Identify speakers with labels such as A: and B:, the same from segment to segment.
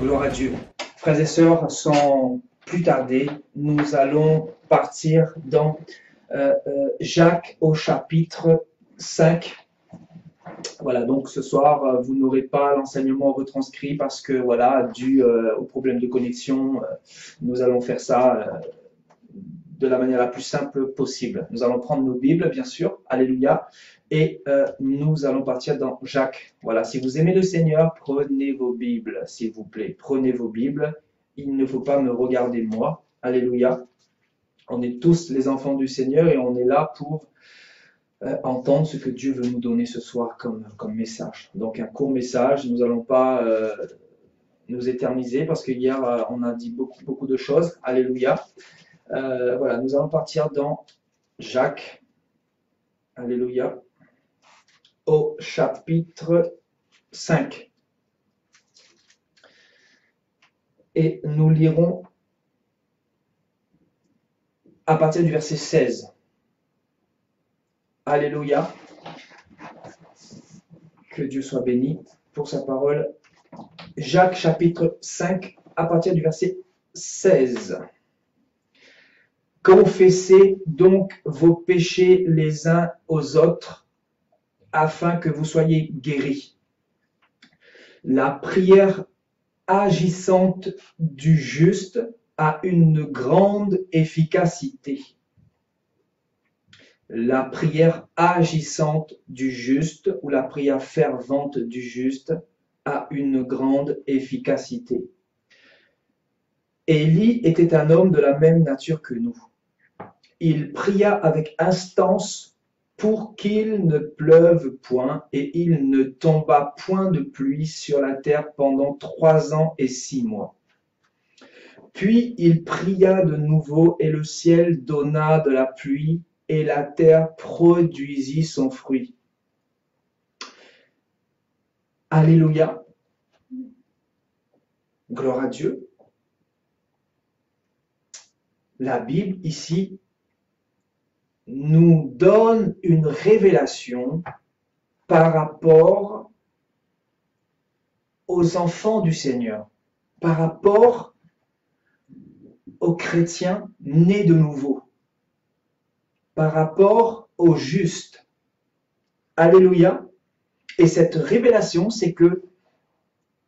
A: Gloire à Dieu. Frères et sœurs, sans plus tarder, nous allons partir dans Jacques au chapitre 5. Voilà, donc ce soir, vous n'aurez pas l'enseignement retranscrit parce que, voilà, dû au problème de connexion, nous allons faire ça de la manière la plus simple possible. Nous allons prendre nos Bibles, bien sûr, alléluia, et nous allons partir dans Jacques. Voilà, si vous aimez le Seigneur, prenez vos Bibles, s'il vous plaît. Prenez vos Bibles. Il ne faut pas me regarder moi. Alléluia. On est tous les enfants du Seigneur et on est là pour entendre ce que Dieu veut nous donner ce soir comme message. Donc un court message, nous n'allons pas nous éterniser parce qu'hier on a dit beaucoup de choses. Alléluia. Voilà, nous allons partir dans Jacques. Alléluia. Au chapitre 5. Et nous lirons à partir du verset 16. Alléluia. Que Dieu soit béni pour sa parole. Jacques chapitre 5 à partir du verset 16. Confessez donc vos péchés les uns aux autres, afin que vous soyez guéris. La prière agissante du juste a une grande efficacité. La prière agissante du juste, ou la prière fervente du juste, a une grande efficacité. Élie était un homme de la même nature que nous. Il pria avec instance pour qu'il ne pleuve point, et il ne tomba point de pluie sur la terre pendant 3 ans et 6 mois. Puis il pria de nouveau, et le ciel donna de la pluie, et la terre produisit son fruit. Alléluia. Gloire à Dieu. La Bible ici nous donne une révélation par rapport aux enfants du Seigneur, par rapport aux chrétiens nés de nouveau, par rapport aux justes. Alléluia. Et cette révélation, c'est que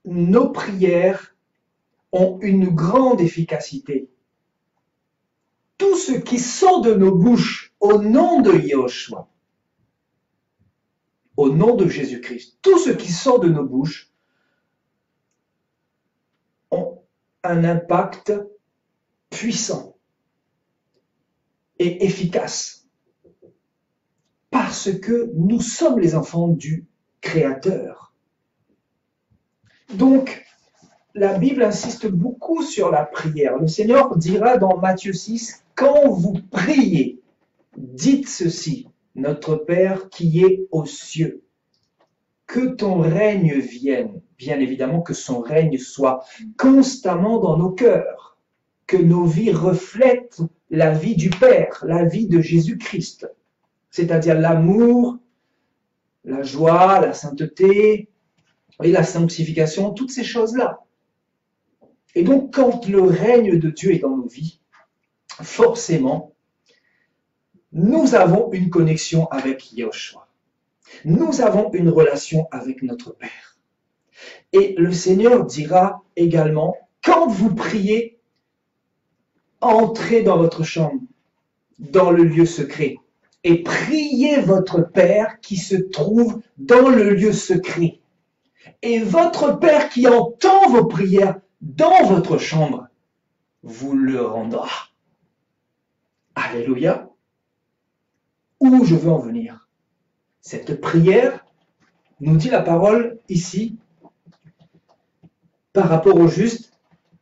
A: nos prières ont une grande efficacité. Tout ce qui sort de nos bouches au nom de Yahushua, au nom de Jésus-Christ, tout ce qui sort de nos bouches ont un impact puissant et efficace parce que nous sommes les enfants du Créateur. Donc, la Bible insiste beaucoup sur la prière. Le Seigneur dira dans Matthieu 6, « Quand vous priez, dites ceci, notre Père qui est aux cieux, que ton règne vienne. » Bien évidemment, que son règne soit constamment dans nos cœurs, que nos vies reflètent la vie du Père, la vie de Jésus-Christ, c'est-à-dire l'amour, la joie, la sainteté et la sanctification, toutes ces choses-là. Et donc, quand le règne de Dieu est dans nos vies, forcément, nous avons une connexion avec Yahushua. Nous avons une relation avec notre Père. Et le Seigneur dira également, quand vous priez, entrez dans votre chambre, dans le lieu secret, et priez votre Père qui se trouve dans le lieu secret. Et votre Père qui entend vos prières dans votre chambre, vous le rendra. Alléluia. Où je veux en venir? Cette prière, nous dit la parole ici, par rapport au juste,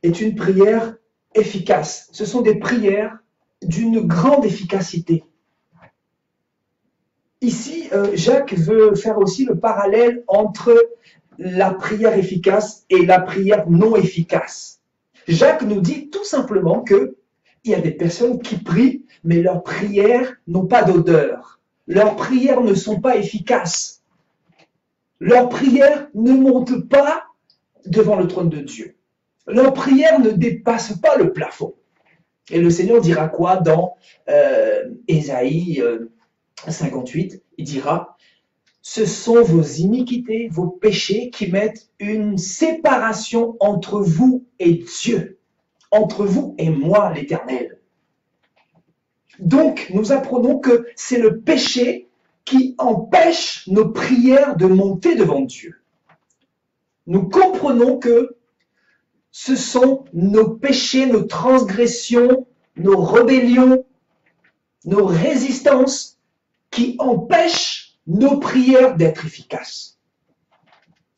A: est une prière efficace. Ce sont des prières d'une grande efficacité. Ici, Jacques veut faire aussi le parallèle entre la prière efficace et la prière non efficace. Jacques nous dit tout simplement qu'il y a des personnes qui prient, mais leurs prières n'ont pas d'odeur. Leurs prières ne sont pas efficaces. Leurs prières ne montent pas devant le trône de Dieu. Leur prière ne dépasse pas le plafond. Et le Seigneur dira quoi dans Ésaïe 58? Il dira, ce sont vos iniquités, vos péchés qui mettent une séparation entre vous et Dieu, entre vous et moi, l'Éternel. Donc, nous apprenons que c'est le péché qui empêche nos prières de monter devant Dieu. Nous comprenons que ce sont nos péchés, nos transgressions, nos rébellions, nos résistances qui empêchent nos prières d'être efficaces.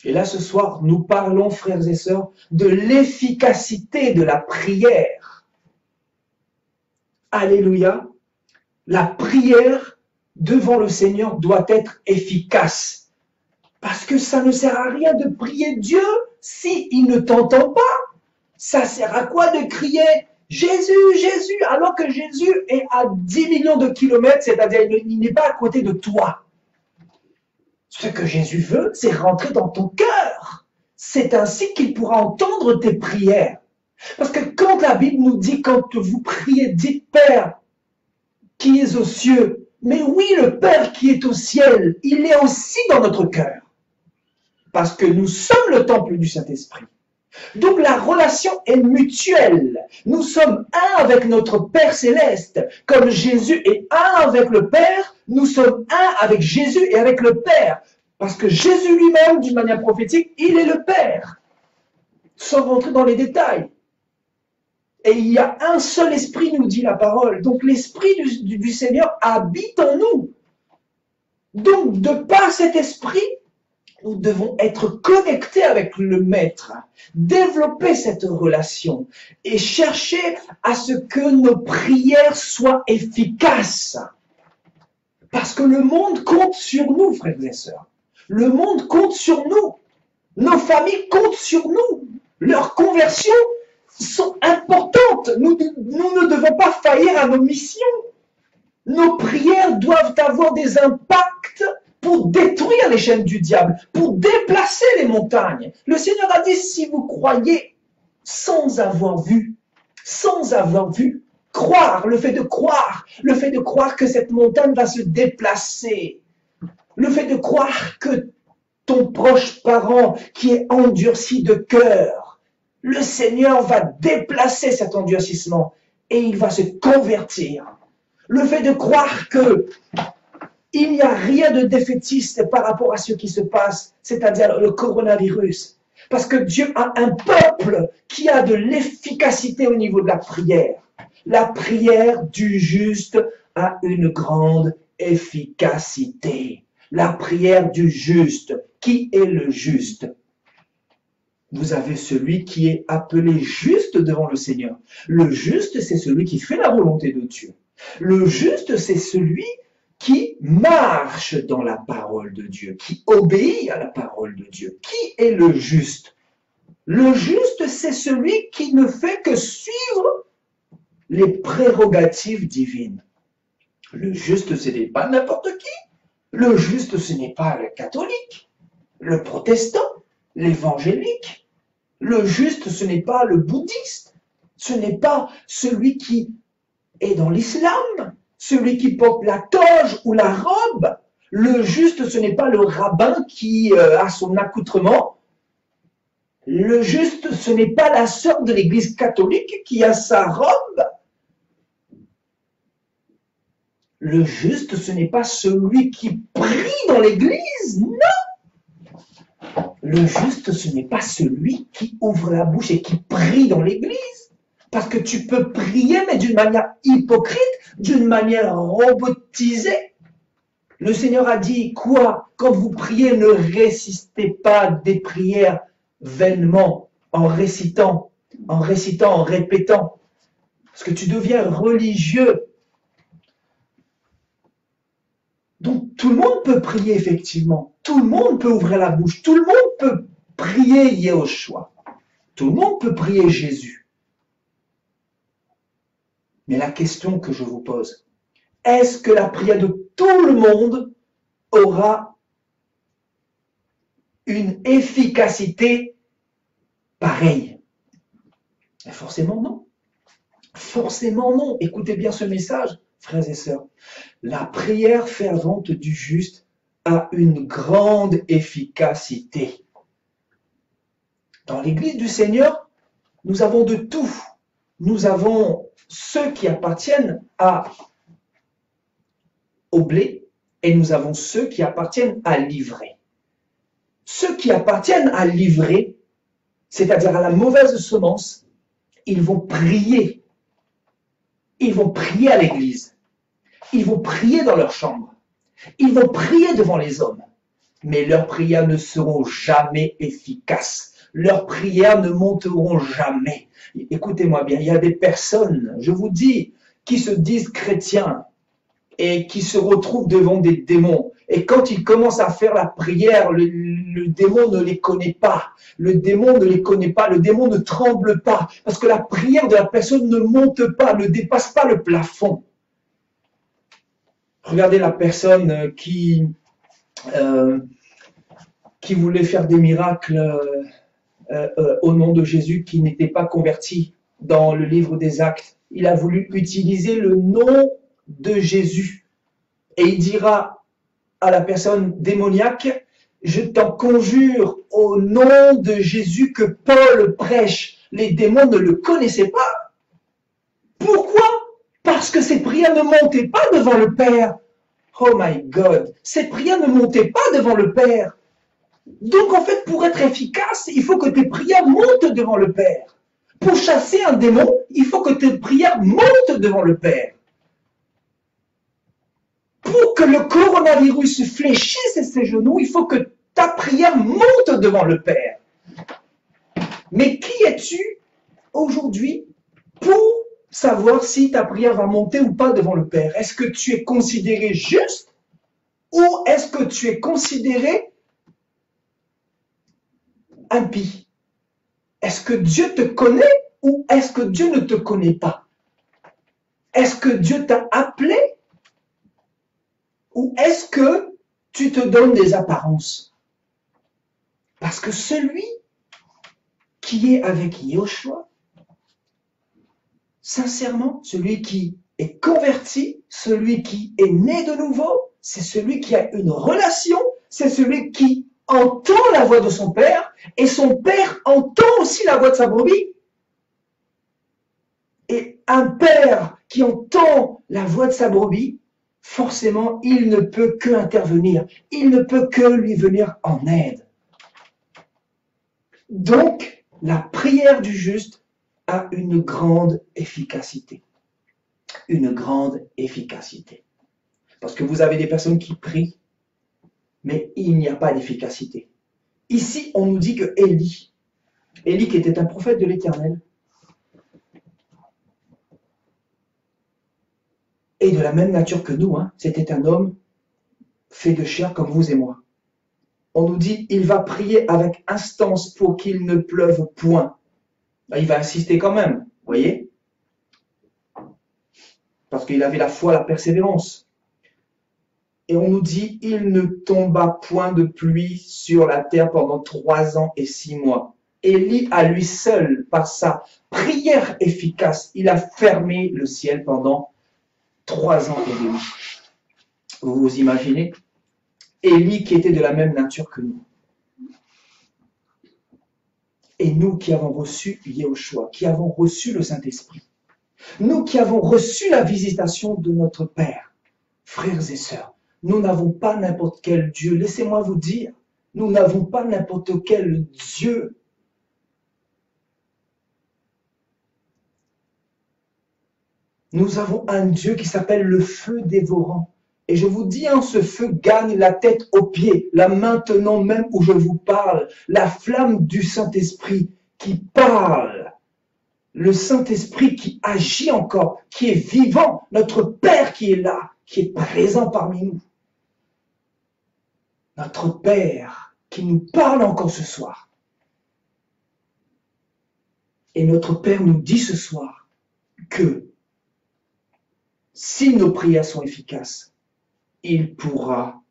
A: Et là, ce soir, nous parlons, frères et sœurs, de l'efficacité de la prière. Alléluia. La prière devant le Seigneur doit être efficace. Parce que ça ne sert à rien de prier Dieu s'il ne t'entend pas. Ça sert à quoi de crier Jésus, Jésus, alors que Jésus est à 10 millions de kilomètres, c'est-à-dire il n'est pas à côté de toi. Ce que Jésus veut, c'est rentrer dans ton cœur. C'est ainsi qu'il pourra entendre tes prières. Parce que quand la Bible nous dit, quand vous priez, dites Père qui est aux cieux, mais oui, le Père qui est au ciel, il est aussi dans notre cœur. Parce que nous sommes le temple du Saint-Esprit. Donc la relation est mutuelle. Nous sommes un avec notre Père céleste. Comme Jésus est un avec le Père, nous sommes un avec Jésus et avec le Père. Parce que Jésus lui-même, d'une manière prophétique, il est le Père. Sans rentrer dans les détails. Et il y a un seul esprit, nous dit la parole. Donc l'esprit du Seigneur habite en nous. Donc de par cet esprit, nous devons être connectés avec le Maître, développer cette relation et chercher à ce que nos prières soient efficaces. Parce que le monde compte sur nous, frères et sœurs. Le monde compte sur nous. Nos familles comptent sur nous. Leurs conversions sont importantes. Nous ne devons pas faillir à nos missions. Nos prières doivent avoir des impacts pour détruire les chaînes du diable, pour déplacer les montagnes. Le Seigneur a dit, si vous croyez sans avoir vu, croire, le fait de croire que cette montagne va se déplacer, le fait de croire que ton proche parent qui est endurci de cœur, le Seigneur va déplacer cet endurcissement et il va se convertir. Le fait de croire que il n'y a rien de défaitiste par rapport à ce qui se passe, c'est-à-dire le coronavirus. Parce que Dieu a un peuple qui a de l'efficacité au niveau de la prière. La prière du juste a une grande efficacité. La prière du juste. Qui est le juste? Vous avez celui qui est appelé juste devant le Seigneur. Le juste, c'est celui qui fait la volonté de Dieu. Le juste, c'est celui qui marche dans la parole de Dieu, qui obéit à la parole de Dieu. Qui est le juste? Le juste, c'est celui qui ne fait que suivre les prérogatives divines. Le juste, ce n'est pas n'importe qui. Le juste, ce n'est pas le catholique, le protestant, l'évangélique. Le juste, ce n'est pas le bouddhiste. Ce n'est pas celui qui est dans l'islam, celui qui porte la toge ou la robe. Le juste, ce n'est pas le rabbin qui a son accoutrement. Le juste, ce n'est pas la sœur de l'église catholique qui a sa robe. Le juste, ce n'est pas celui qui prie dans l'église, non. Le juste, ce n'est pas celui qui ouvre la bouche et qui prie dans l'église. Parce que tu peux prier, mais d'une manière hypocrite, d'une manière robotisée. Le Seigneur a dit quoi? Quand vous priez, ne récitez pas des prières vainement, en récitant, en répétant. Parce que tu deviens religieux. Donc tout le monde peut prier effectivement. Tout le monde peut ouvrir la bouche. Tout le monde peut prier Yehoshua. Tout le monde peut prier Jésus. Mais la question que je vous pose, est-ce que la prière de tout le monde aura une efficacité pareille? Et forcément non. Forcément non. Écoutez bien ce message, frères et sœurs. La prière fervente du juste a une grande efficacité. Dans l'Église du Seigneur, nous avons de tout. Nous avons ceux qui appartiennent au blé et nous avons ceux qui appartiennent à l'ivraie. Ceux qui appartiennent à l'ivraie, c'est-à-dire à la mauvaise semence, ils vont prier. Ils vont prier à l'église. Ils vont prier dans leur chambre. Ils vont prier devant les hommes. Mais leurs prières ne seront jamais efficaces. Leurs prières ne monteront jamais. Écoutez-moi bien, il y a des personnes, je vous dis, qui se disent chrétiens et qui se retrouvent devant des démons. Et quand ils commencent à faire la prière, le démon ne les connaît pas. Le démon ne les connaît pas. Le démon ne tremble pas. Parce que la prière de la personne ne monte pas, ne dépasse pas le plafond. Regardez la personne qui voulait faire des miracles au nom de Jésus, qui n'était pas converti dans le livre des Actes. Il a voulu utiliser le nom de Jésus. Et il dira à la personne démoniaque, je t'en conjure au nom de Jésus que Paul prêche. Les démons ne le connaissaient pas. Pourquoi? Parce que ces prières ne montaient pas devant le Père. Oh my God, ces prières ne montaient pas devant le Père. Donc en fait, pour être efficace, il faut que tes prières montent devant le Père. Pour chasser un démon, il faut que tes prières montent devant le Père. Pour que le coronavirus fléchisse ses genoux, il faut que ta prière monte devant le Père. Mais qui es-tu aujourd'hui pour savoir si ta prière va monter ou pas devant le Père? Est-ce que tu es considéré juste ou est-ce que tu es considéré impie? Est-ce que Dieu te connaît ou est-ce que Dieu ne te connaît pas? Est-ce que Dieu t'a appelé ou est-ce que tu te donnes des apparences? Parce que celui qui est avec Yoshua, sincèrement, celui qui est converti, celui qui est né de nouveau, c'est celui qui a une relation, c'est celui qui entend la voix de son père et son père entend aussi la voix de sa brebis. Et un père qui entend la voix de sa brebis, forcément, il ne peut que intervenir, il ne peut que lui venir en aide. Donc, la prière du juste a une grande efficacité. Une grande efficacité. Parce que vous avez des personnes qui prient, mais il n'y a pas d'efficacité. Ici, on nous dit que Élie qui était un prophète de l'Éternel, est de la même nature que nous, hein. C'était un homme fait de chair comme vous et moi. On nous dit, il va prier avec instance pour qu'il ne pleuve point. Il va insister quand même, vous voyez? Parce qu'il avait la foi, la persévérance. Et on nous dit, il ne tomba point de pluie sur la terre pendant 3 ans et 6 mois. Élie, à lui seul, par sa prière efficace, il a fermé le ciel pendant 3 ans et demi. Vous vous imaginez? Élie qui était de la même nature que nous. Et nous qui avons reçu Yahushua, qui avons reçu le Saint-Esprit, nous qui avons reçu la visitation de notre Père, frères et sœurs, nous n'avons pas n'importe quel Dieu. Laissez-moi vous dire, nous n'avons pas n'importe quel Dieu. Nous avons un Dieu qui s'appelle le feu dévorant. Et je vous dis, hein, ce feu gagne la tête aux pieds. Là maintenant même où je vous parle, la flamme du Saint-Esprit qui parle. Le Saint-Esprit qui agit encore, qui est vivant. Notre Père qui est là, qui est présent parmi nous. Notre Père qui nous parle encore ce soir. Et notre Père nous dit ce soir que si nos prières sont efficaces, il pourra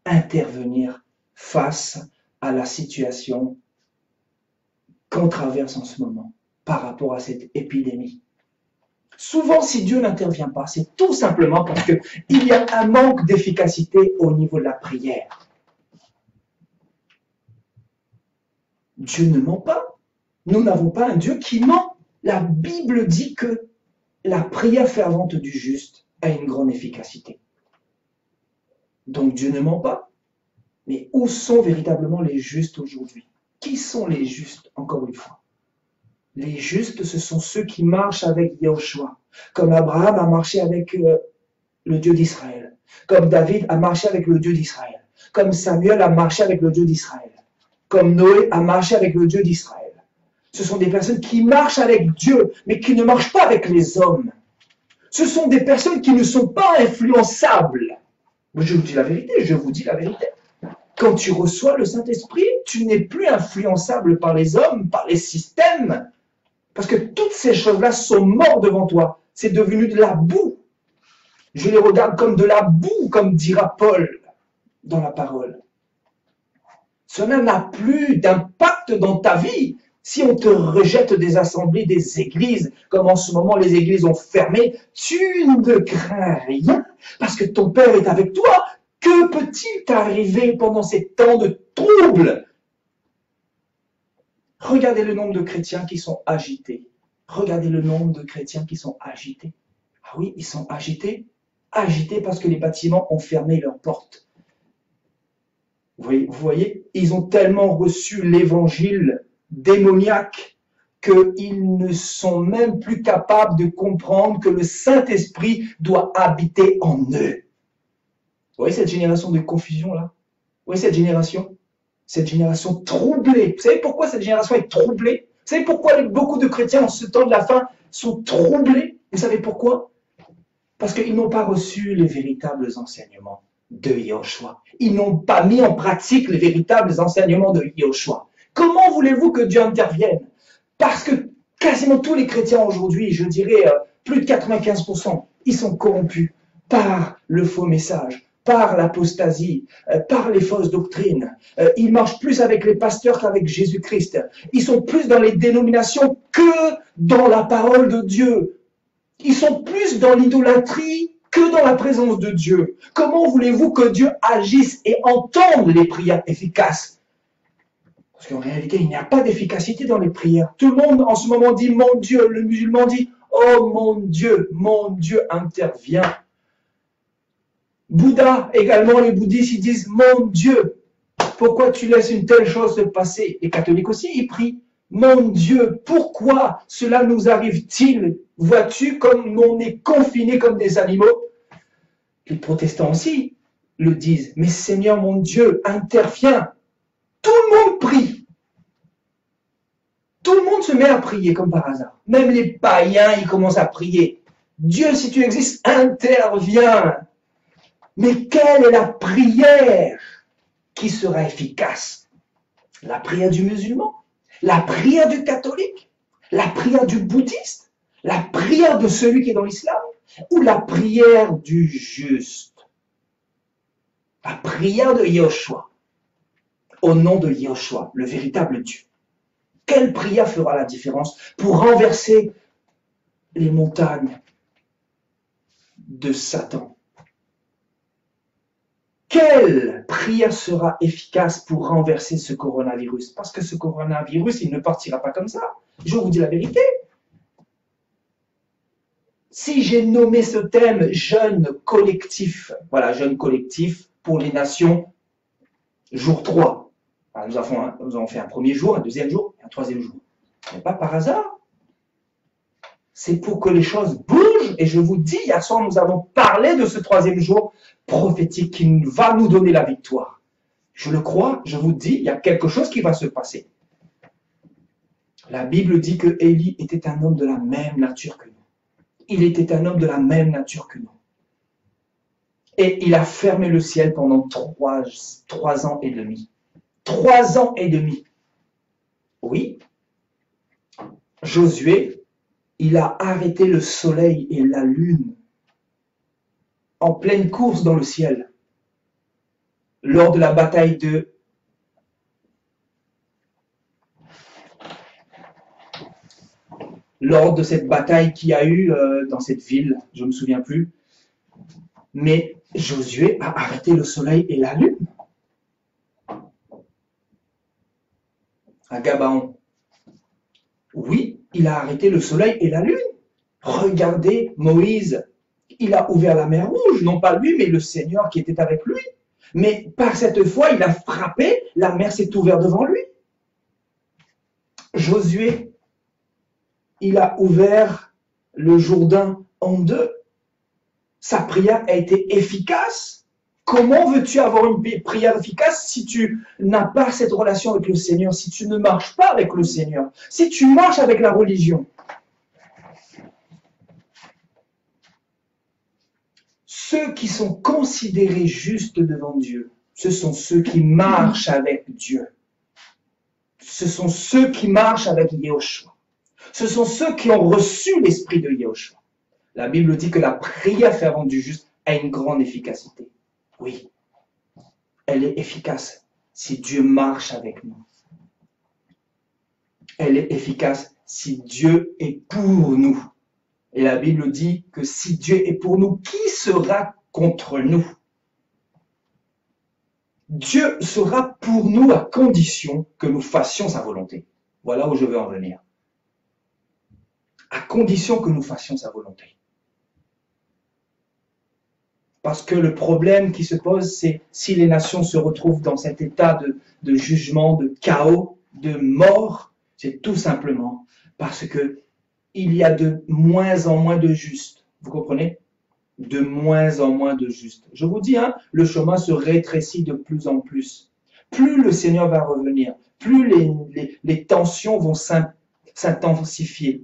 A: intervenir face à la situation qu'on traverse en ce moment. par rapport à cette épidémie. Souvent, si Dieu n'intervient pas, c'est tout simplement parce qu'il y a un manque d'efficacité au niveau de la prière. Dieu ne ment pas. Nous n'avons pas un Dieu qui ment. La Bible dit que la prière fervente du juste a une grande efficacité. Donc Dieu ne ment pas. Mais où sont véritablement les justes aujourd'hui? Qui sont les justes, encore une fois? Les justes, ce sont ceux qui marchent avec Yahushua, comme Abraham a marché avec le Dieu d'Israël, comme David a marché avec le Dieu d'Israël, comme Samuel a marché avec le Dieu d'Israël, comme Noé a marché avec le Dieu d'Israël. Ce sont des personnes qui marchent avec Dieu, mais qui ne marchent pas avec les hommes. Ce sont des personnes qui ne sont pas influençables. Je vous dis la vérité, je vous dis la vérité. Quand tu reçois le Saint-Esprit, tu n'es plus influençable par les hommes, par les systèmes, parce que toutes ces choses-là sont mortes devant toi. C'est devenu de la boue. Je les regarde comme de la boue, comme dira Paul dans la parole. Cela n'a plus d'impact dans ta vie. Si on te rejette des assemblées, des églises, comme en ce moment les églises ont fermé, tu ne crains rien, parce que ton Père est avec toi. Que peut-il t'arriver pendant ces temps de troubles? Regardez le nombre de chrétiens qui sont agités. Regardez le nombre de chrétiens qui sont agités. Ah oui, ils sont agités. Agités parce que les bâtiments ont fermé leurs portes. Vous voyez, ils ont tellement reçu l'évangile démoniaque qu'ils ne sont même plus capables de comprendre que le Saint-Esprit doit habiter en eux. Vous voyez cette génération de confusion-là? Vous voyez cette génération troublée. Vous savez pourquoi cette génération est troublée? Vous savez pourquoi beaucoup de chrétiens en ce temps de la fin sont troublés? Vous savez pourquoi? Parce qu'ils n'ont pas reçu les véritables enseignements de Yahushua. Ils n'ont pas mis en pratique les véritables enseignements de Yahushua. Comment voulez-vous que Dieu intervienne? Parce que quasiment tous les chrétiens aujourd'hui, je dirais plus de 95%, ils sont corrompus par le faux message, par l'apostasie, par les fausses doctrines. Ils marchent plus avec les pasteurs qu'avec Jésus-Christ. Ils sont plus dans les dénominations que dans la parole de Dieu. Ils sont plus dans l'idolâtrie que dans la présence de Dieu. Comment voulez-vous que Dieu agisse et entende les prières efficaces? Parce qu'en réalité, il n'y a pas d'efficacité dans les prières. Tout le monde en ce moment dit « Mon Dieu ». Le musulman dit « Oh mon Dieu intervient ». Bouddha, également les bouddhistes, ils disent « Mon Dieu, pourquoi tu laisses une telle chose se passer ?» Les catholiques aussi, ils prient « Mon Dieu, pourquoi cela nous arrive-t-il? Vois-tu comme on est confinés comme des animaux ?» Les protestants aussi le disent « Mais Seigneur mon Dieu, interviens !» Tout le monde prie. Tout le monde se met à prier comme par hasard. Même les païens, ils commencent à prier. Dieu, si tu existes, interviens. Mais quelle est la prière qui sera efficace? La prière du musulman? La prière du catholique? La prière du bouddhiste? La prière de celui qui est dans l'islam? Ou la prière du juste? La prière de Yahushua, au nom de Yahushua, le véritable Dieu. Quelle prière fera la différence pour renverser les montagnes de Satan? Quelle prière sera efficace pour renverser ce coronavirus? Parce que ce coronavirus, il ne partira pas comme ça. Je vous dis la vérité. Si j'ai nommé ce thème jeûne collectif, voilà, jeûne collectif pour les nations, jour 3. Alors, nous avons fait un premier jour, un deuxième jour et un troisième jour. Mais pas par hasard. C'est pour que les choses bougent. Et je vous dis, hier soir, nous avons parlé de ce troisième jour prophétique qui va nous donner la victoire. Je le crois, je vous dis, il y a quelque chose qui va se passer. La Bible dit que Élie était un homme de la même nature que nous. Il était un homme de la même nature que nous. Et il a fermé le ciel pendant 3 ans et demi. 3 ans et demi. Oui. Josué, il a arrêté le soleil et la lune en pleine course dans le ciel lors de la bataille de lors de cette bataille qu'il y a eu dans cette ville, je ne me souviens plus. Mais Josué a arrêté le soleil et la lune à Gabaon. Oui, il a arrêté le soleil et la lune. Regardez Moïse, il a ouvert la mer Rouge, non pas lui, mais le Seigneur qui était avec lui. Mais par cette fois, il a frappé, la mer s'est ouverte devant lui. Josué, il a ouvert le Jourdain en deux. Sa prière a été efficace. Comment veux-tu avoir une prière efficace si tu n'as pas cette relation avec le Seigneur, si tu ne marches pas avec le Seigneur, si tu marches avec la religion? Ceux qui sont considérés justes devant Dieu, ce sont ceux qui marchent avec Dieu. Ce sont ceux qui marchent avec Yahushua. Ce sont ceux qui ont reçu l'esprit de Yahushua. La Bible dit que la prière fervente du juste a une grande efficacité. Oui, elle est efficace si Dieu marche avec nous. Elle est efficace si Dieu est pour nous. Et la Bible dit que si Dieu est pour nous, qui sera contre nous? Dieu sera pour nous à condition que nous fassions sa volonté. Voilà où je veux en venir. À condition que nous fassions sa volonté. Parce que le problème qui se pose, c'est si les nations se retrouvent dans cet état de jugement, de chaos, de mort, c'est tout simplement parce que il y a de moins en moins de justes. Vous comprenez? De moins en moins de justes. Je vous dis, hein, le chemin se rétrécit de plus en plus. Plus le Seigneur va revenir, plus les tensions vont s'intensifier,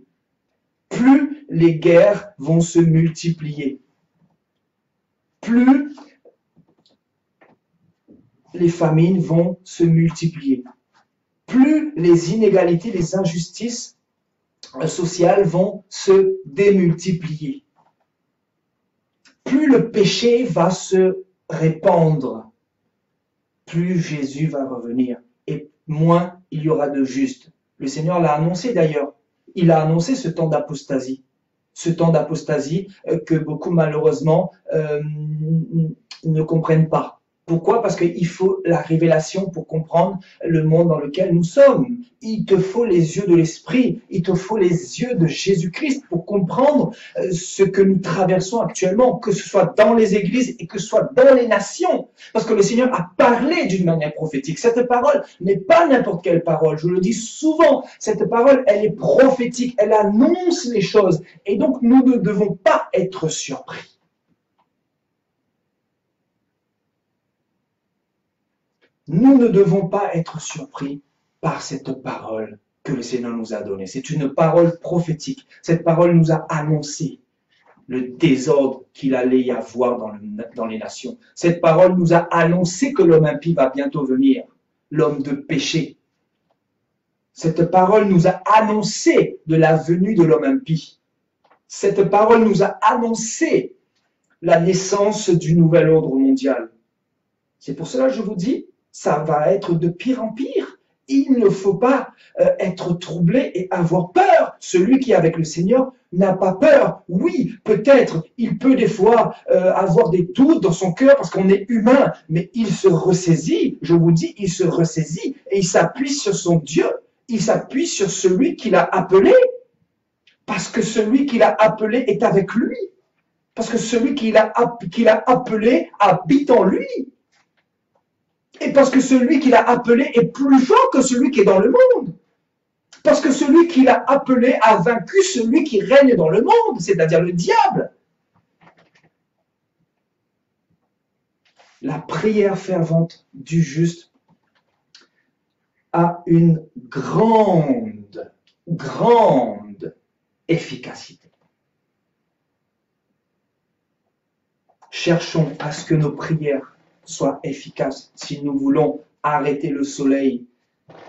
A: plus les guerres vont se multiplier, plus les famines vont se multiplier, plus les inégalités, les injustices sociales vont se démultiplier. Plus le péché va se répandre, plus Jésus va revenir et moins il y aura de justes. Le Seigneur l'a annoncé d'ailleurs. Il a annoncé ce temps d'apostasie. Ce temps d'apostasie que beaucoup malheureusement ne comprennent pas. Pourquoi? Parce qu'il faut la révélation pour comprendre le monde dans lequel nous sommes. Il te faut les yeux de l'Esprit, il te faut les yeux de Jésus-Christ pour comprendre ce que nous traversons actuellement, que ce soit dans les églises et que ce soit dans les nations. Parce que le Seigneur a parlé d'une manière prophétique. Cette parole n'est pas n'importe quelle parole. Je le dis souvent, cette parole, elle est prophétique, elle annonce les choses. Et donc, nous ne devons pas être surpris. Nous ne devons pas être surpris par cette parole que le Seigneur nous a donnée. C'est une parole prophétique. Cette parole nous a annoncé le désordre qu'il allait y avoir dans les nations. Cette parole nous a annoncé que l'homme impie va bientôt venir, l'homme de péché. Cette parole nous a annoncé de la venue de l'homme impie. Cette parole nous a annoncé la naissance du nouvel ordre mondial. C'est pour cela que je vous dis, ça va être de pire en pire. Il ne faut pas être troublé et avoir peur. Celui qui est avec le Seigneur n'a pas peur. Oui, peut-être, il peut des fois avoir des doutes dans son cœur parce qu'on est humain, mais il se ressaisit, je vous dis, il se ressaisit et il s'appuie sur son Dieu. Il s'appuie sur celui qu'il a appelé. Parce que celui qu'il a appelé est avec lui. Parce que celui qu'il a appelé habite en lui. Et parce que celui qu'il a appelé est plus fort que celui qui est dans le monde. Parce que celui qu'il a appelé a vaincu celui qui règne dans le monde, c'est-à-dire le diable. La prière fervente du juste a une grande efficacité. Cherchons à ce que nos prières soient efficaces si nous voulons arrêter le soleil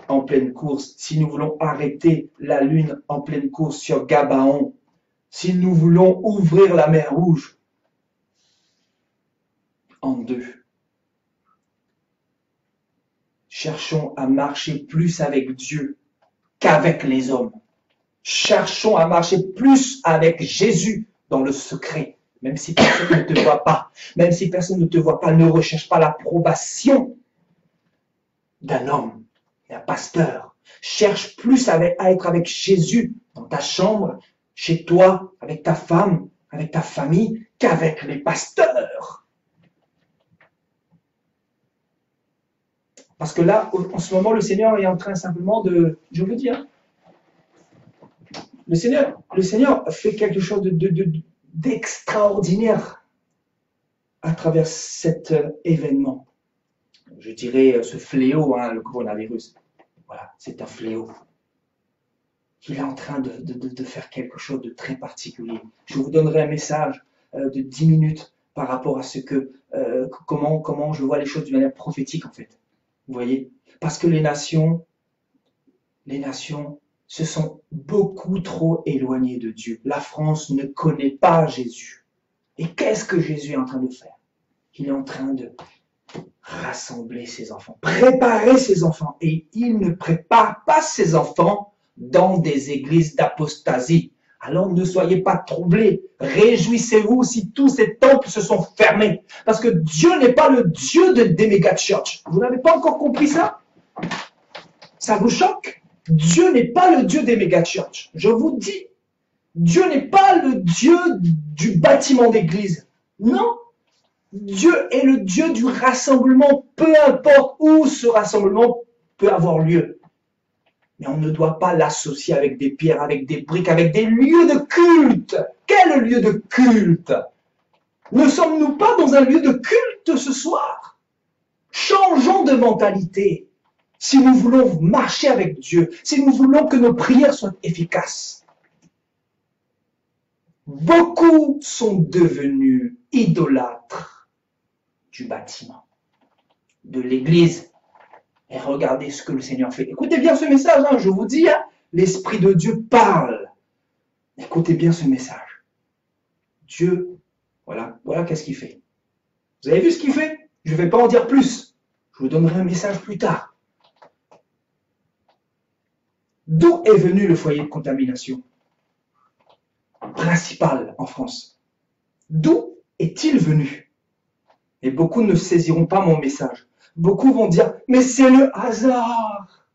A: en pleine course, si nous voulons arrêter la lune en pleine course sur Gabaon, si nous voulons ouvrir la mer Rouge en deux. Cherchons à marcher plus avec Dieu qu'avec les hommes. Cherchons à marcher plus avec Jésus dans le secret. Même si personne ne te voit pas. Même si personne ne te voit pas, ne recherche pas l'approbation d'un homme, d'un pasteur. Cherche plus à être avec Jésus dans ta chambre, chez toi, avec ta femme, avec ta famille, qu'avec les pasteurs. Parce que là, en ce moment, le Seigneur est en train simplement de, je vous dis, hein, le Seigneur fait quelque chose d'extraordinaire à travers cet événement. Je dirais ce fléau, hein, le coronavirus. Voilà, c'est un fléau. Il est en train de faire quelque chose de très particulier. Je vous donnerai un message de 10 minutes par rapport à ce que, comment je vois les choses d'une manière prophétique en fait. Vous voyez? Parce que les nations se sont beaucoup trop éloignées de Dieu. La France ne connaît pas Jésus. Et qu'est-ce que Jésus est en train de faire? Il est en train de rassembler ses enfants, préparer ses enfants. Et il ne prépare pas ses enfants dans des églises d'apostasie. Alors ne soyez pas troublés. Réjouissez-vous si tous ces temples se sont fermés. Parce que Dieu n'est pas le Dieu des méga church. Vous n'avez pas encore compris ça? Ça vous choque? Dieu n'est pas le Dieu des méga church. Je vous dis, Dieu n'est pas le Dieu du bâtiment d'église. Non. Dieu est le Dieu du rassemblement, peu importe où ce rassemblement peut avoir lieu. Mais on ne doit pas l'associer avec des pierres, avec des briques, avec des lieux de culte. Quel lieu de culte? Ne sommes-nous pas dans un lieu de culte ce soir? Changeons de mentalité. Si nous voulons marcher avec Dieu, si nous voulons que nos prières soient efficaces. Beaucoup sont devenus idolâtres du bâtiment, de l'église. Et regardez ce que le Seigneur fait. Écoutez bien ce message, hein, je vous dis, hein, l'Esprit de Dieu parle. Écoutez bien ce message. Dieu, voilà qu'est-ce qu'il fait. Vous avez vu ce qu'il fait? Je ne vais pas en dire plus. Je vous donnerai un message plus tard. D'où est venu le foyer de contamination principal en France? D'où est-il venu? Et beaucoup ne saisiront pas mon message. Beaucoup vont dire, mais c'est le hasard.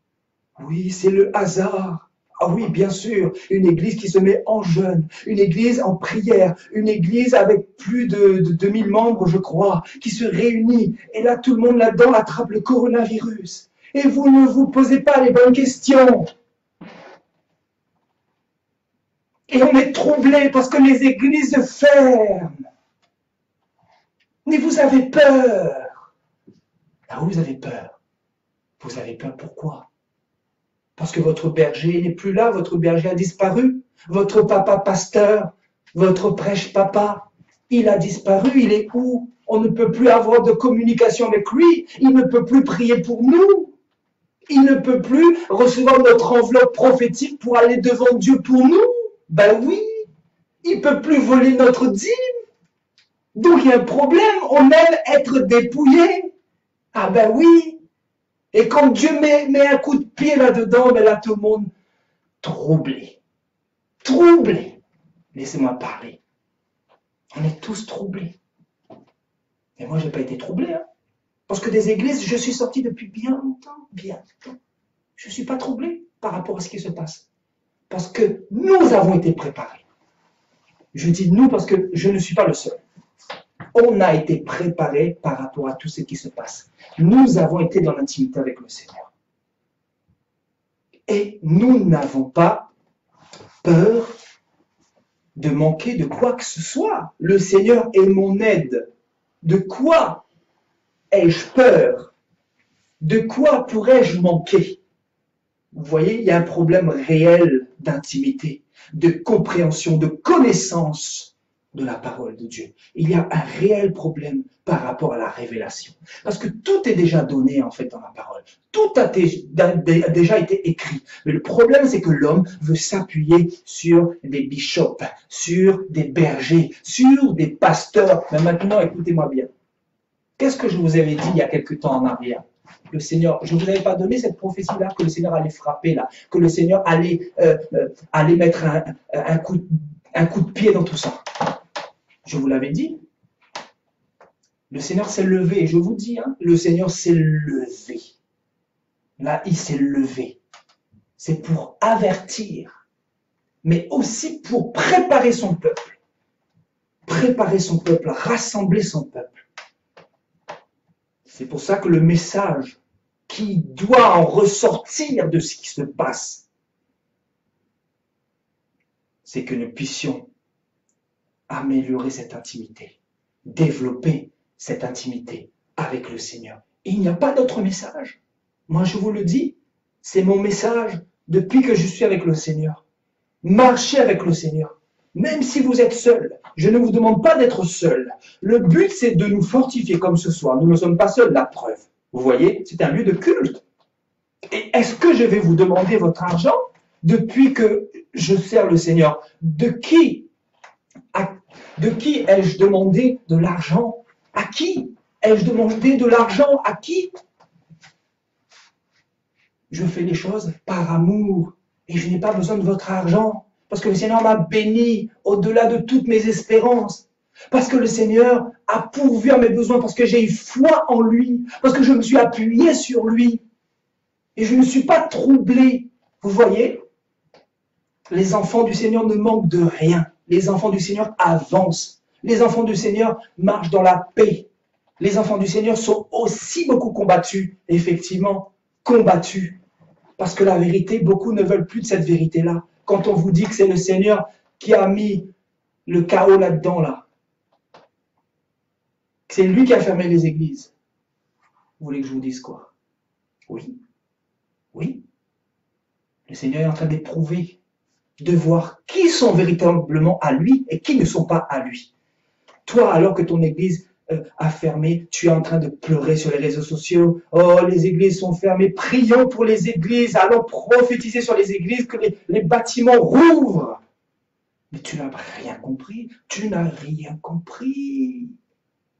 A: Oui, c'est le hasard. Ah oui, bien sûr, une église qui se met en jeûne, une église en prière, une église avec plus de 2000 membres, je crois, qui se réunit. Et là, tout le monde là-dedans attrape le coronavirus. Et vous ne vous posez pas les bonnes questions. Et on est troublé parce que les églises ferment. Mais vous avez peur. Ah, vous avez peur. Vous avez peur pourquoi? Parce que votre berger n'est plus là, votre berger a disparu. Votre papa pasteur, votre prêche-papa, il a disparu, il est où? On ne peut plus avoir de communication avec lui, il ne peut plus prier pour nous. Il ne peut plus recevoir notre enveloppe prophétique pour aller devant Dieu pour nous. Ben oui, il ne peut plus voler notre dîme. Donc il y a un problème, on aime être dépouillé. Ah ben oui. Et quand Dieu met un coup de pied là-dedans, ben là tout le monde troublé. Troublé. Laissez-moi parler. On est tous troublés. Et moi, je n'ai pas été troublé. Hein. Parce que des églises, je suis sorti depuis bien longtemps. Bien longtemps. Je ne suis pas troublé par rapport à ce qui se passe. Parce que nous avons été préparés. Je dis nous parce que je ne suis pas le seul. On a été préparés par rapport à tout ce qui se passe. Nous avons été dans l'intimité avec le Seigneur. Et nous n'avons pas peur de manquer de quoi que ce soit. Le Seigneur est mon aide. De quoi ai-je peur? De quoi pourrais-je manquer? Vous voyez, il y a un problème réel d'intimité, de compréhension, de connaissance de la parole de Dieu. Il y a un réel problème par rapport à la révélation. Parce que tout est déjà donné en fait dans la parole. Tout a déjà été écrit. Mais le problème, c'est que l'homme veut s'appuyer sur des bishops, sur des bergers, sur des pasteurs. Mais maintenant, écoutez-moi bien. Qu'est-ce que je vous avais dit il y a quelque temps en arrière? Le Seigneur, je ne vous avais pas donné cette prophétie-là, que le Seigneur allait frapper là, que le Seigneur allait mettre un coup de pied dans tout ça. Je vous l'avais dit. Le Seigneur s'est levé, je vous dis, hein, le Seigneur s'est levé. Là, il s'est levé. C'est pour avertir, mais aussi pour préparer son peuple. Préparer son peuple, rassembler son peuple. C'est pour ça que le message qui doit en ressortir de ce qui se passe, c'est que nous puissions améliorer cette intimité, développer cette intimité avec le Seigneur. Et il n'y a pas d'autre message. Moi, je vous le dis, c'est mon message depuis que je suis avec le Seigneur. Marchez avec le Seigneur. Même si vous êtes seul, je ne vous demande pas d'être seul. Le but, c'est de nous fortifier comme ce soir. Nous ne sommes pas seuls, la preuve. Vous voyez, c'est un lieu de culte. Et est-ce que je vais vous demander votre argent depuis que je sers le Seigneur? De qui ai-je demandé de l'argent? À qui ai-je demandé de l'argent? À qui? Je fais les choses par amour et je n'ai pas besoin de votre argent parce que le Seigneur m'a béni au-delà de toutes mes espérances. Parce que le Seigneur a pourvu à mes besoins, parce que j'ai eu foi en lui, parce que je me suis appuyé sur lui et je ne suis pas troublé. Vous voyez, les enfants du Seigneur ne manquent de rien. Les enfants du Seigneur avancent. Les enfants du Seigneur marchent dans la paix. Les enfants du Seigneur sont aussi beaucoup combattus, effectivement, combattus. Parce que la vérité, beaucoup ne veulent plus de cette vérité-là. Quand on vous dit que c'est le Seigneur qui a mis le chaos là-dedans, là. C'est lui qui a fermé les églises. Vous voulez que je vous dise quoi? Oui. Oui. Le Seigneur est en train d'éprouver, de voir qui sont véritablement à lui et qui ne sont pas à lui. Toi, alors que ton église a fermé, tu es en train de pleurer sur les réseaux sociaux. Oh, les églises sont fermées. Prions pour les églises. Allons prophétiser sur les églises que les bâtiments rouvrent. Mais tu n'as rien compris. Tu n'as rien compris.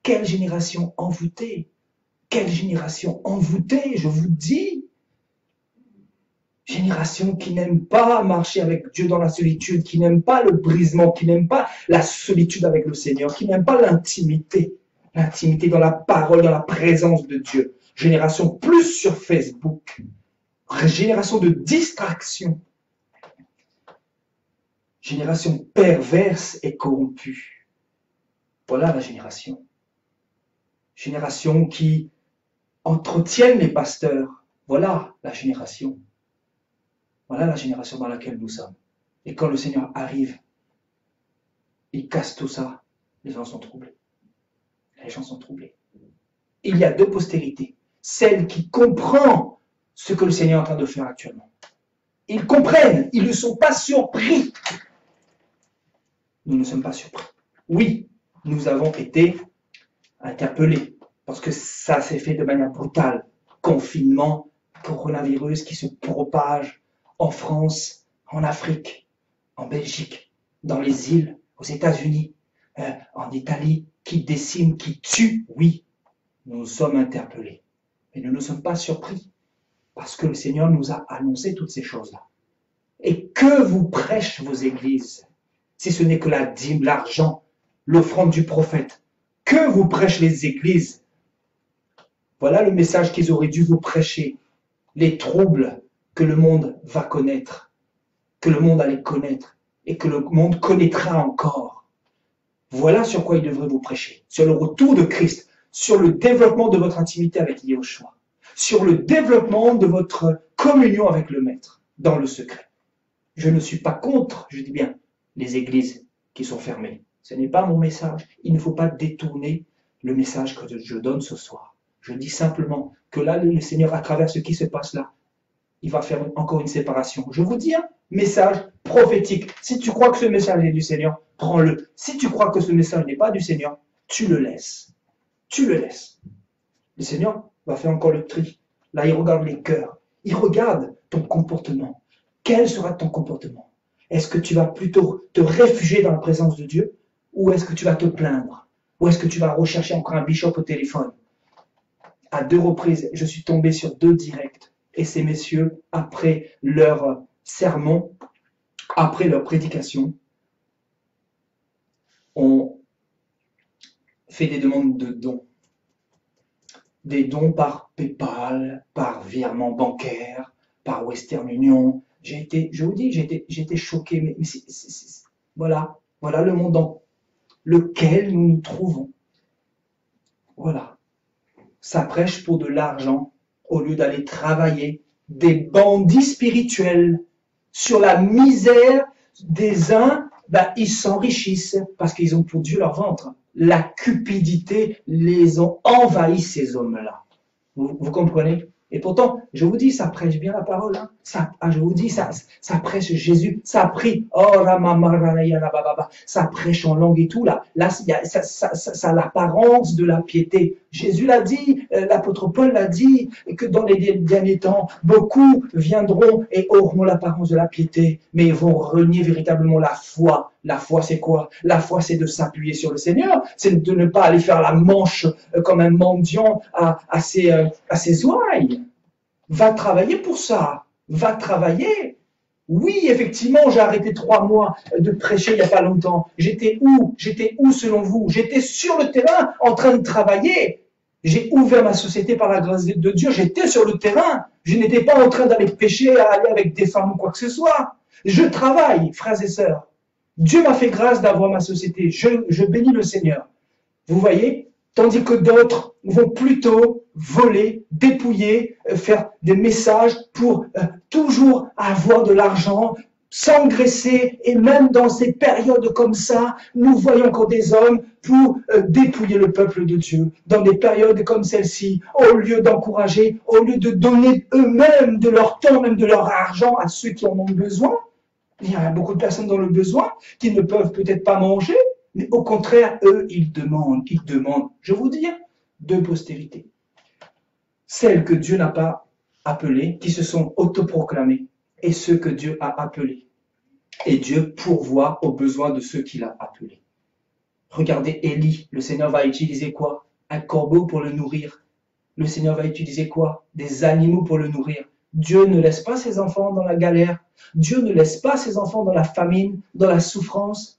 A: Quelle génération envoûtée. Quelle génération envoûtée, je vous dis. Génération qui n'aime pas marcher avec Dieu dans la solitude, qui n'aime pas le brisement, qui n'aime pas la solitude avec le Seigneur, qui n'aime pas l'intimité. L'intimité dans la parole, dans la présence de Dieu. Génération plus sur Facebook. Génération de distraction. Génération perverse et corrompue. Voilà la génération. Génération qui entretiennent les pasteurs. Voilà la génération. Voilà la génération dans laquelle nous sommes. Et quand le Seigneur arrive, il casse tout ça. Les gens sont troublés. Les gens sont troublés. Il y a deux postérités. Celle qui comprend ce que le Seigneur est en train de faire actuellement. Ils comprennent, ils ne sont pas surpris. Nous ne sommes pas surpris. Oui, nous avons été interpellés parce que ça s'est fait de manière brutale. Confinement, coronavirus qui se propage en France, en Afrique, en Belgique, dans les îles, aux États-Unis, en Italie, qui décime, qui tue. Oui, nous sommes interpellés. Mais nous ne sommes pas surpris parce que le Seigneur nous a annoncé toutes ces choses-là. Et que vous prêchent vos églises, si ce n'est que la dîme, l'argent, l'offrande du prophète? Que vous prêchent les églises? Voilà le message qu'ils auraient dû vous prêcher. Les troubles que le monde va connaître, que le monde allait connaître et que le monde connaîtra encore. Voilà sur quoi il devrait vous prêcher. Sur le retour de Christ, sur le développement de votre intimité avec Yahushua, sur le développement de votre communion avec le Maître, dans le secret. Je ne suis pas contre, je dis bien, les églises qui sont fermées. Ce n'est pas mon message. Il ne faut pas détourner le message que je donne ce soir. Je dis simplement que là, le Seigneur, à travers ce qui se passe là, il va faire encore une séparation. Je vous dis un message prophétique. Si tu crois que ce message est du Seigneur, prends-le. Si tu crois que ce message n'est pas du Seigneur, tu le laisses. Tu le laisses. Le Seigneur va faire encore le tri. Là, il regarde les cœurs. Il regarde ton comportement. Quel sera ton comportement? Est-ce que tu vas plutôt te réfugier dans la présence de Dieu ou est-ce que tu vas te plaindre? Ou est-ce que tu vas rechercher encore un bishop au téléphone? À 2 reprises, je suis tombé sur 2 directs. Et ces messieurs, après leur sermon, après leur prédication, ont fait des demandes de dons. Des dons par PayPal, par virement bancaire, par Western Union. Je vous dis, j'étais choqué. Mais voilà le monde dans lequel nous nous trouvons. Voilà. Ça prêche pour de l'argent au lieu d'aller travailler. Des bandits spirituels sur la misère des uns, ils s'enrichissent parce qu'ils ont pour Dieu leur ventre. La cupidité les ont envahis, ces hommes-là. Vous comprenez? Et pourtant, je vous dis, ça prêche bien la parole. Hein. Je vous dis, ça prêche Jésus. Ça prie. Ça prêche en langue et tout. Là ça a l'apparence de la piété. Jésus l'a dit, l'apôtre Paul l'a dit, que dans les derniers temps, beaucoup viendront et auront l'apparence de la piété, mais ils vont renier véritablement la foi. La foi, c'est quoi? La foi, c'est de s'appuyer sur le Seigneur. C'est de ne pas aller faire la manche comme un mendiant à ses ouailles. Va travailler pour ça. Va travailler. Oui, effectivement, j'ai arrêté 3 mois de prêcher il n'y a pas longtemps. J'étais où? J'étais où selon vous? J'étais sur le terrain en train de travailler. J'ai ouvert ma société par la grâce de Dieu. J'étais sur le terrain. Je n'étais pas en train d'aller pêcher, à aller avec des femmes ou quoi que ce soit. Je travaille, frères et sœurs. Dieu m'a fait grâce d'avoir ma société. Je bénis le Seigneur. Vous voyez? Tandis que d'autres vont plutôt voler, dépouiller, faire des messages pour toujours avoir de l'argent, s'engraisser. Et même dans ces périodes comme ça, nous voyons encore des hommes pour dépouiller le peuple de Dieu. Dans des périodes comme celle-ci, au lieu d'encourager, au lieu de donner eux-mêmes de leur temps, même de leur argent à ceux qui en ont besoin. Il y a beaucoup de personnes dans le besoin qui ne peuvent peut-être pas manger, mais au contraire, eux, ils demandent, je vous dis, 2 postérités. Celles que Dieu n'a pas appelées, qui se sont autoproclamées, et ceux que Dieu a appelés. Et Dieu pourvoit aux besoins de ceux qu'il a appelés. Regardez Élie, le Seigneur va utiliser quoi? Un corbeau pour le nourrir. Le Seigneur va utiliser quoi? Des animaux pour le nourrir. Dieu ne laisse pas ses enfants dans la galère. Dieu ne laisse pas ses enfants dans la famine, dans la souffrance.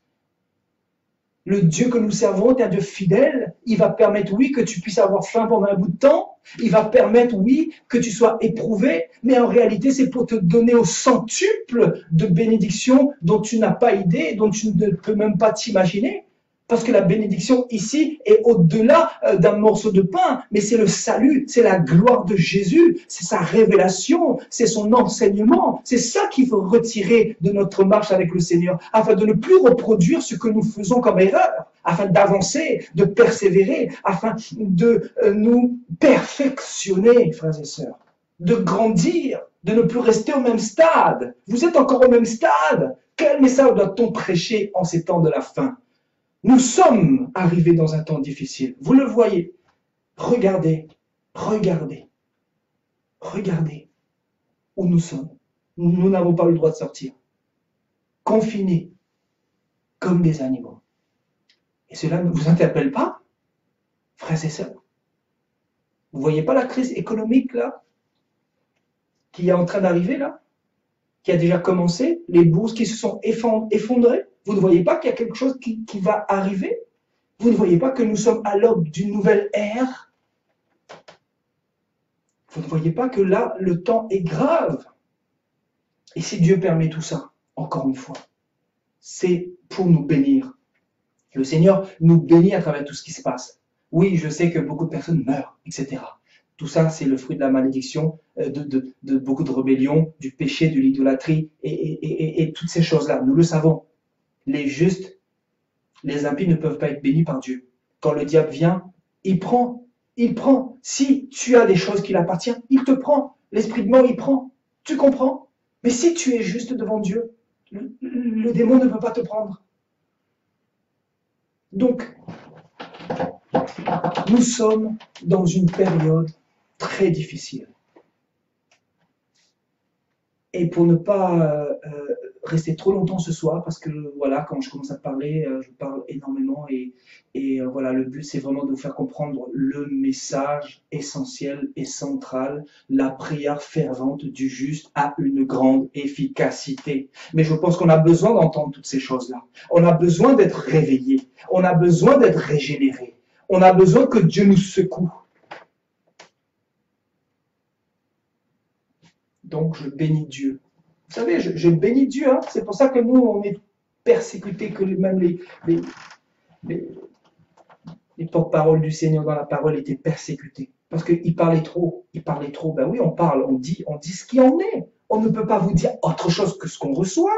A: Le Dieu que nous servons est un Dieu fidèle. Il va permettre, oui, que tu puisses avoir faim pendant un bout de temps. Il va permettre, oui, que tu sois éprouvé. Mais en réalité, c'est pour te donner au centuple de bénédictions dont tu n'as pas idée, dont tu ne peux même pas t'imaginer. Parce que la bénédiction ici est au-delà d'un morceau de pain, mais c'est le salut, c'est la gloire de Jésus, c'est sa révélation, c'est son enseignement. C'est ça qu'il faut retirer de notre marche avec le Seigneur, afin de ne plus reproduire ce que nous faisons comme erreur, afin d'avancer, de persévérer, afin de nous perfectionner, frères et sœurs, de grandir, de ne plus rester au même stade. Vous êtes encore au même stade. Quel message doit-on prêcher en ces temps de la fin? Nous sommes arrivés dans un temps difficile. Vous le voyez. Regardez, regardez, regardez où nous sommes. Nous n'avons pas le droit de sortir. Confinés comme des animaux. Et cela ne vous interpelle pas, frères et sœurs? Vous ne voyez pas la crise économique là, qui est en train d'arriver là, qui a déjà commencé, les bourses qui se sont effondrées? Vous ne voyez pas qu'il y a quelque chose qui va arriver? Vous ne voyez pas que nous sommes à l'aube d'une nouvelle ère? Vous ne voyez pas que là, le temps est grave? Et si Dieu permet tout ça, encore une fois, c'est pour nous bénir. Le Seigneur nous bénit à travers tout ce qui se passe. Oui, je sais que beaucoup de personnes meurent, etc. Tout ça, c'est le fruit de la malédiction, de beaucoup de rébellions, du péché, de l'idolâtrie et toutes ces choses-là. Nous le savons. Les justes, les impies ne peuvent pas être bénis par Dieu. Quand le diable vient, il prend. Si tu as des choses qui l'appartiennent, il te prend. L'esprit de mort, il prend. Tu comprends? Mais si tu es juste devant Dieu, le démon ne peut pas te prendre. Donc, nous sommes dans une période très difficile. Et pour ne pas rester trop longtemps ce soir parce que voilà, quand je commence à parler, je parle énormément et voilà, le but c'est vraiment de vous faire comprendre le message essentiel et central. La prière fervente du juste a une grande efficacité. Mais je pense qu'on a besoin d'entendre toutes ces choses-là. On a besoin d'être réveillé. On a besoin d'être régénéré. On a besoin que Dieu nous secoue. Donc, je bénis Dieu. Vous savez, je bénis Dieu. Hein. C'est pour ça que nous, on est persécutés, que même les porte-paroles du Seigneur dans la parole étaient persécutés. Parce qu'ils parlaient trop. Ils parlaient trop. Ben oui, on parle, on dit ce qui en est. On ne peut pas vous dire autre chose que ce qu'on reçoit.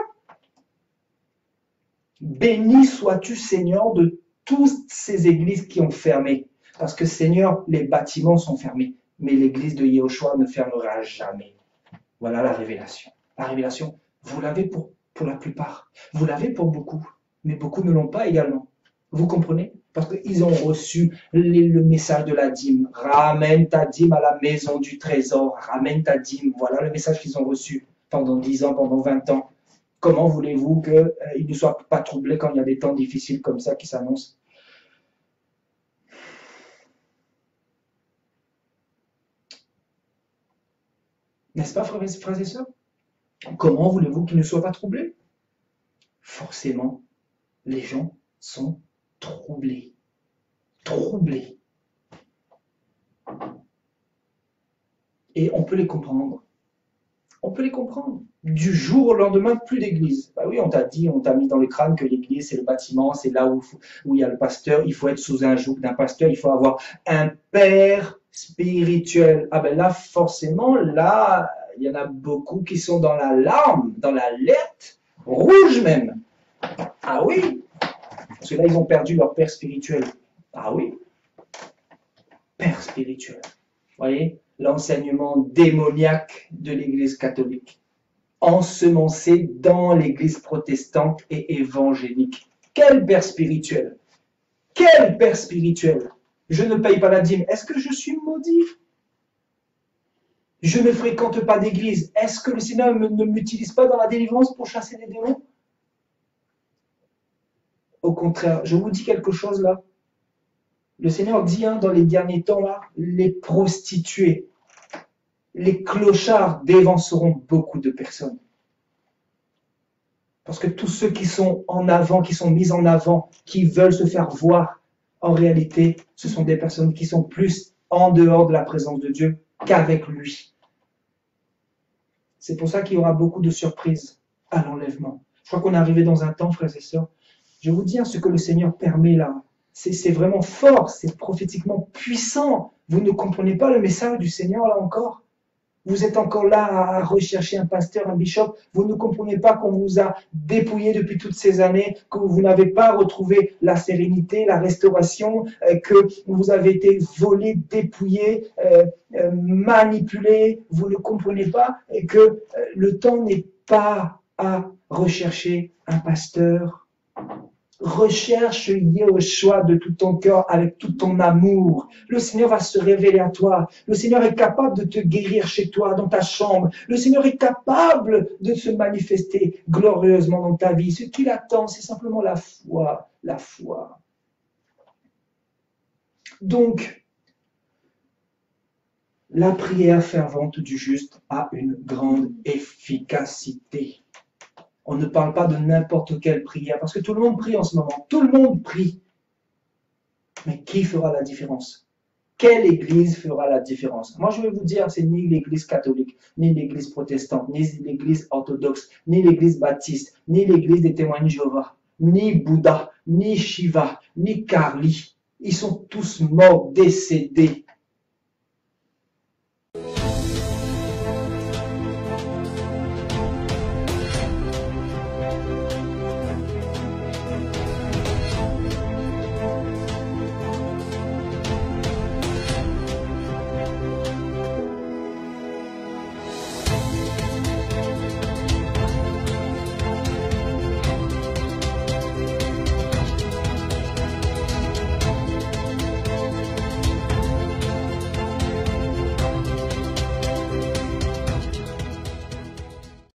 A: Béni sois-tu, Seigneur, de toutes ces églises qui ont fermé. Parce que, Seigneur, les bâtiments sont fermés. Mais l'église de Yehoshua ne fermera jamais. Voilà la révélation. La révélation, vous l'avez pour la plupart. Vous l'avez pour beaucoup. Mais beaucoup ne l'ont pas également. Vous comprenez? Parce qu'ils ont reçu le message de la dîme. Ramène ta dîme à la maison du trésor. Ramène ta dîme. Voilà le message qu'ils ont reçu pendant 10 ans, pendant 20 ans. Comment voulez-vous qu'ils ne soient pas troublés quand il y a des temps difficiles comme ça qui s'annoncent? N'est-ce pas, frères et sœurs? Comment voulez-vous qu'ils ne soient pas troublés? Forcément, les gens sont troublés. Troublés. Et on peut les comprendre. On peut les comprendre. Du jour au lendemain, plus d'église. Bah oui, on t'a dit, on t'a mis dans le crâne que l'église, c'est le bâtiment, c'est là où il y a le pasteur. Il faut être sous un joug d'un pasteur. Il faut avoir un père spirituel. Ah ben là, forcément, là, il y en a beaucoup qui sont dans la larme, dans l'alerte, rouge même. Ah oui, parce que là, ils ont perdu leur père spirituel. Ah oui, père spirituel. Vous voyez, l'enseignement démoniaque de l'Église catholique, ensemencé dans l'Église protestante et évangélique. Quel père spirituel! Quel père spirituel! Je ne paye pas la dîme. Est-ce que je suis maudit? Je ne fréquente pas d'église. Est-ce que le Seigneur ne m'utilise pas dans la délivrance pour chasser des démons? Au contraire, je vous dis quelque chose là. Le Seigneur dit dans les derniers temps là, les prostituées, les clochards dévanceront beaucoup de personnes. Parce que tous ceux qui sont en avant, qui sont mis en avant, qui veulent se faire voir, en réalité, ce sont des personnes qui sont plus en dehors de la présence de Dieu qu'avec lui. C'est pour ça qu'il y aura beaucoup de surprises à l'enlèvement. Je crois qu'on est arrivé dans un temps, frères et sœurs. Je vais vous dire ce que le Seigneur permet là. C'est vraiment fort, c'est prophétiquement puissant. Vous ne comprenez pas le message du Seigneur là encore. Vous êtes encore là à rechercher un pasteur, un bishop. Vous ne comprenez pas qu'on vous a dépouillé depuis toutes ces années, que vous n'avez pas retrouvé la sérénité, la restauration, que vous avez été volé, dépouillé, manipulé. Vous ne comprenez pas et que le temps n'est pas à rechercher un pasteur. Recherche Yehoshua de tout ton cœur, avec tout ton amour. Le Seigneur va se révéler à toi. Le Seigneur est capable de te guérir chez toi, dans ta chambre. Le Seigneur est capable de se manifester glorieusement dans ta vie. Ce qu'il attend, c'est simplement la foi. La foi. Donc, la prière fervente du juste a une grande efficacité. On ne parle pas de n'importe quelle prière, parce que tout le monde prie en ce moment. Tout le monde prie. Mais qui fera la différence? Quelle église fera la différence? Moi, je vais vous dire, c'est ni l'église catholique, ni l'église protestante, ni l'église orthodoxe, ni l'église baptiste, ni l'église des témoins de Jéhovah, ni Bouddha, ni Shiva, ni Kali. Ils sont tous morts, décédés.